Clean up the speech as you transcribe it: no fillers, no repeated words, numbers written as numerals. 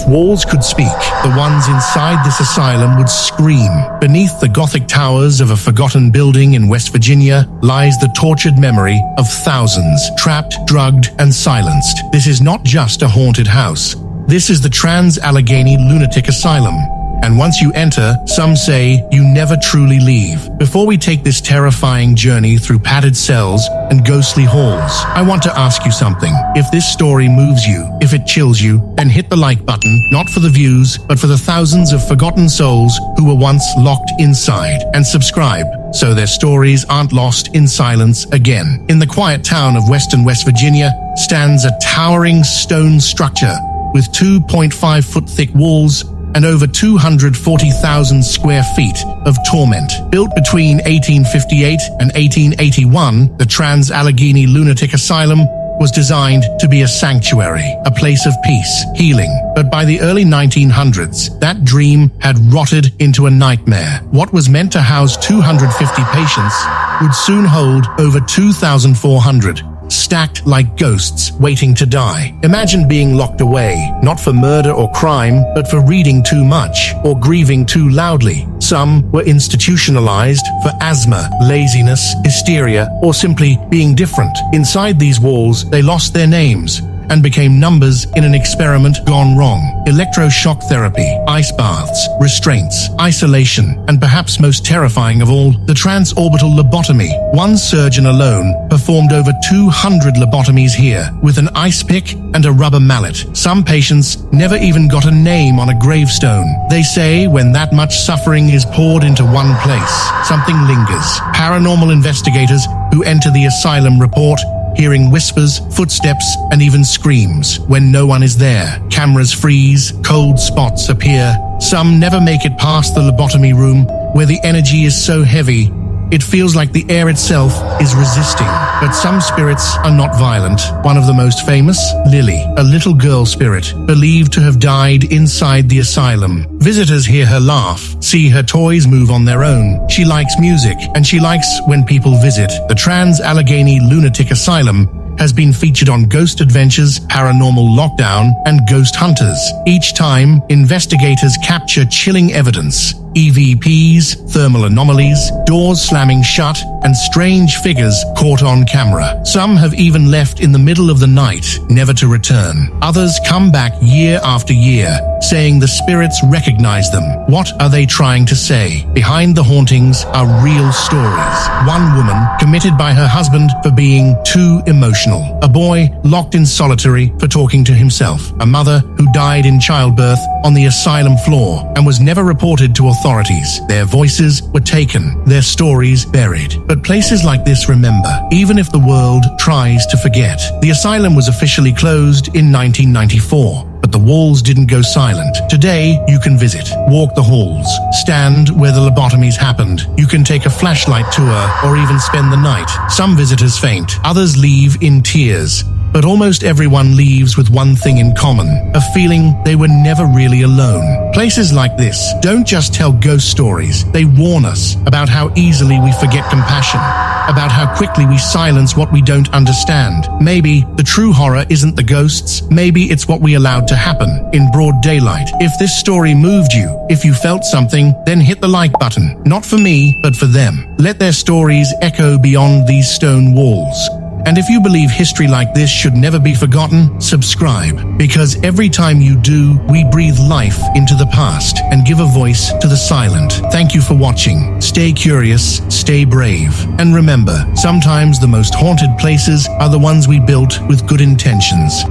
walls could speak, the ones inside this asylum would scream. Beneath the Gothic towers of a forgotten building in West Virginia lies the tortured memory of thousands, trapped, drugged, and silenced. This is not just a haunted house. This is the Trans-Allegheny Lunatic Asylum. And once you enter, some say you never truly leave. Before we take this terrifying journey through padded cells and ghostly halls, I want to ask you something. If this story moves you, if it chills you, then hit the like button, not for the views, but for the thousands of forgotten souls who were once locked inside. And subscribe, so their stories aren't lost in silence again. In the quiet town of Western West Virginia stands a towering stone structure with 2.5-foot thick walls and over 240,000 square feet of torment. Built between 1858 and 1881, the Trans-Allegheny Lunatic Asylum was designed to be a sanctuary, a place of peace, healing. But by the early 1900s, that dream had rotted into a nightmare. What was meant to house 250 patients would soon hold over 2,400. Stacked like ghosts waiting to die. Imagine being locked away, not for murder or crime, but for reading too much or grieving too loudly. Some were institutionalized for asthma, laziness, hysteria, or simply being different. Inside these walls, they lost their names and became numbers in an experiment gone wrong. Electroshock therapy, ice baths, restraints, isolation, and perhaps most terrifying of all, the transorbital lobotomy. One surgeon alone performed over 200 lobotomies here, with an ice pick and a rubber mallet. Some patients never even got a name on a gravestone. They say when that much suffering is poured into one place, something lingers. Paranormal investigators who enter the asylum report hearing whispers, footsteps, and even screams when no one is there. Cameras freeze, cold spots appear. Some never make it past the lobotomy room, where the energy is so heavy it feels like the air itself is resisting. But some spirits are not violent. One of the most famous, Lily, a little girl spirit, believed to have died inside the asylum. Visitors hear her laugh, see her toys move on their own. She likes music, and she likes when people visit. The Trans-Allegheny Lunatic Asylum has been featured on Ghost Adventures, Paranormal Lockdown, and Ghost Hunters. Each time, investigators capture chilling evidence. EVPs, thermal anomalies, doors slamming shut, and strange figures caught on camera. Some have even left in the middle of the night, never to return. Others come back year after year, saying the spirits recognize them. What are they trying to say? Behind the hauntings are real stories. One woman committed by her husband for being too emotional. A boy locked in solitary for talking to himself. A mother who died in childbirth on the asylum floor and was never reported to authorities. Their voices were taken, their stories buried. But places like this remember, even if the world tries to forget. The asylum was officially closed in 1994. But the walls didn't go silent. Today, you can visit, walk the halls, stand where the lobotomies happened. You can take a flashlight tour or even spend the night. Some visitors faint, others leave in tears. But almost everyone leaves with one thing in common, a feeling they were never really alone. Places like this don't just tell ghost stories, they warn us about how easily we forget compassion, about how quickly we silence what we don't understand. Maybe the true horror isn't the ghosts, maybe it's what we allowed to happen in broad daylight. If this story moved you, if you felt something, then hit the like button. Not for me, but for them. Let their stories echo beyond these stone walls. And if you believe history like this should never be forgotten, subscribe. Because every time you do, we breathe life into the past and give a voice to the silent. Thank you for watching. Stay curious, stay brave. And remember, sometimes the most haunted places are the ones we built with good intentions.